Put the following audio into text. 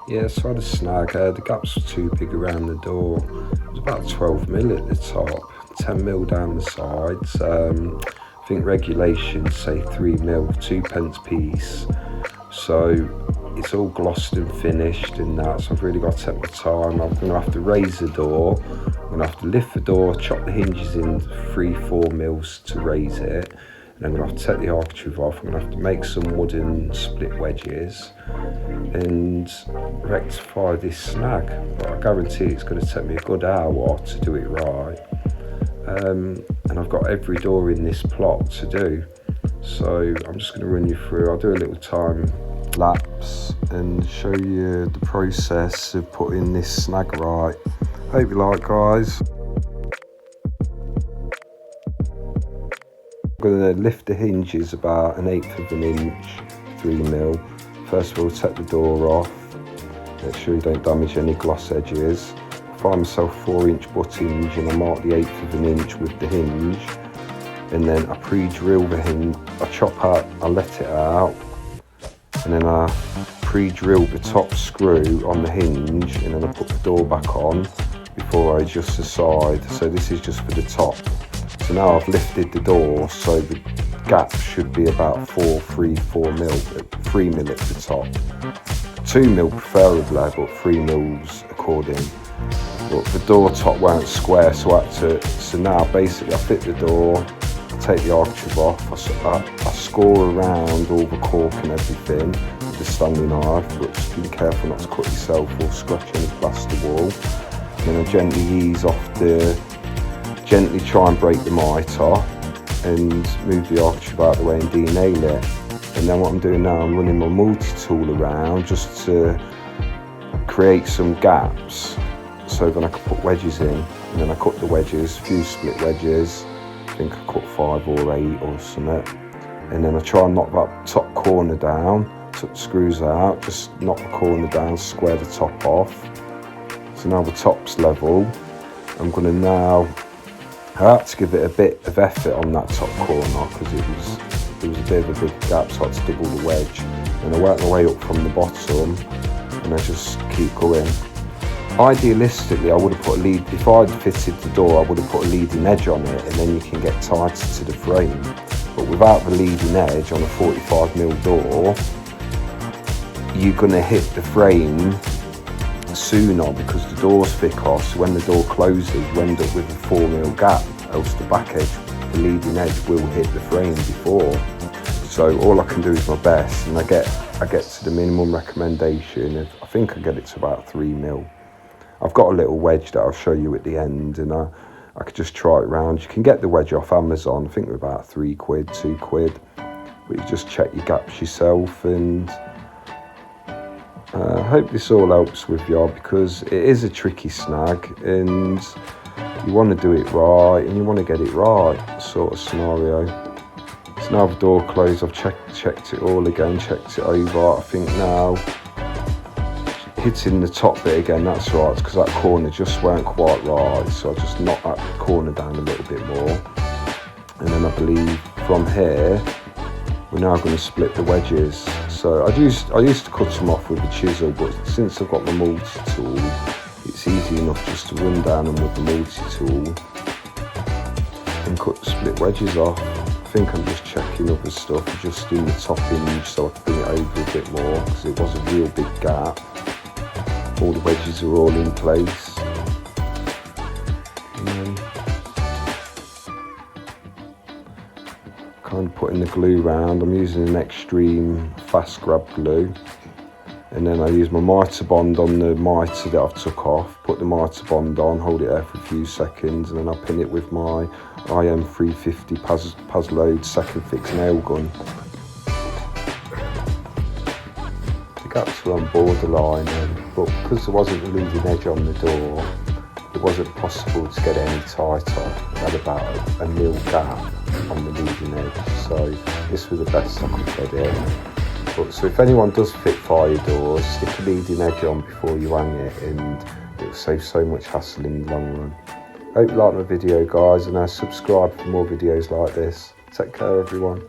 Yeah, so I had a snag. The gaps were too big around the door. It was about 12mm at the top, 10mm down the sides. I think regulations say 3mm, 2p piece. So it's all glossed and finished and that, so I've really got to take my time. I'm going to have to raise the door. I'm going to have to lift the door, chop the hinges in 3-4mm to raise it. And I'm going to have to take the architrave off. I'm going to have to make some wooden split wedges and rectify this snag. But I guarantee it's going to take me a good hour to do it right. And I've got every door in this plot to do. So I'm just going to run you through. I'll do a little time lapse and show you the process of putting this snag right. Hope you like, guys. I'm going to lift the hinges about 1/8 inch, 3mm. First of all, take the door off, make sure you don't damage any gloss edges. Find myself 4-inch butt hinge and I mark the 1/8 inch with the hinge. And then I pre-drill the hinge, I chop out, I let it out, and then I pre-drill the top screw on the hinge, and then I put the door back on before I adjust the side. So this is just for the top. So now I've lifted the door, so the gap should be about 3-4mm, 3mm at the top. 2mm preferably, but 3mm according. But the door top won't square, so so now basically I fit the door, take the architrave off, I score around all the cork and everything with the standing knife, but just be careful not to cut yourself or scratch any plaster wall. And then I gently ease off gently try and break the mitre and move the architrave out of the way and denail it. And then what I'm doing now, I'm running my multi-tool around just to create some gaps so then I can put wedges in. And then I cut the wedges, a few split wedges, I think I cut 5 or 8 or something. And then I try and knock that top corner down, took the screws out, just knock the corner down, square the top off. So now the top's level. I'm going to now, I had to give it a bit of effort on that top corner because it was a bit of a big gap, so I had to double the wedge. And I work my way up from the bottom and I just keep going. Idealistically, I would have put a lead, if I'd fitted the door, I would have put a leading edge on it and then you can get tighter to the frame. But without the leading edge on a 45mm door, you're going to hit the frame sooner because the door's thicker, so when the door closes you end up with a 4mm gap, else the back edge, the leading edge will hit the frame before. So all I can do is my best, and I get to the minimum recommendation. I think I get it to about 3mm. I've got a little wedge that I'll show you at the end, and I could just try it round. You can get the wedge off Amazon, I think they're about £3, £2, but you just check your gaps yourself. And I hope this all helps with you because it is a tricky snag and you want to do it right and you want to get it right sort of scenario. So now the door closed, I've checked it all again, checked it over. I think now hitting the top bit again, that's right, because that corner just weren't quite right, so I just knocked that corner down a little bit more. And then I believe from here we're now going to split the wedges. So I used to cut them off with a chisel, but since I've got my multi-tool, it's easy enough just to run down them with the multi-tool and cut the split wedges off. I think I'm just checking other stuff, just doing the top hinge so I can bring it over a bit more because it was a real big gap. All the wedges are all in place. And then kind of putting the glue round. I'm using an extreme fast grab glue. And then I use my mitre bond on the mitre that I've took off. Put the mitre bond on, hold it there for a few seconds, and then I pin it with my IM350 Pazload second fix nail gun. The gaps were on borderline, but because there wasn't a leading edge on the door, it wasn't possible to get any tighter. It had about a mil gap on the leading edge, so this was the best I could get it. But so if anyone does fit fire doors, stick a leading edge on before you hang it, and it'll save so much hassle in the long run. Hope you like my video, guys, and subscribe for more videos like this. Take care, everyone.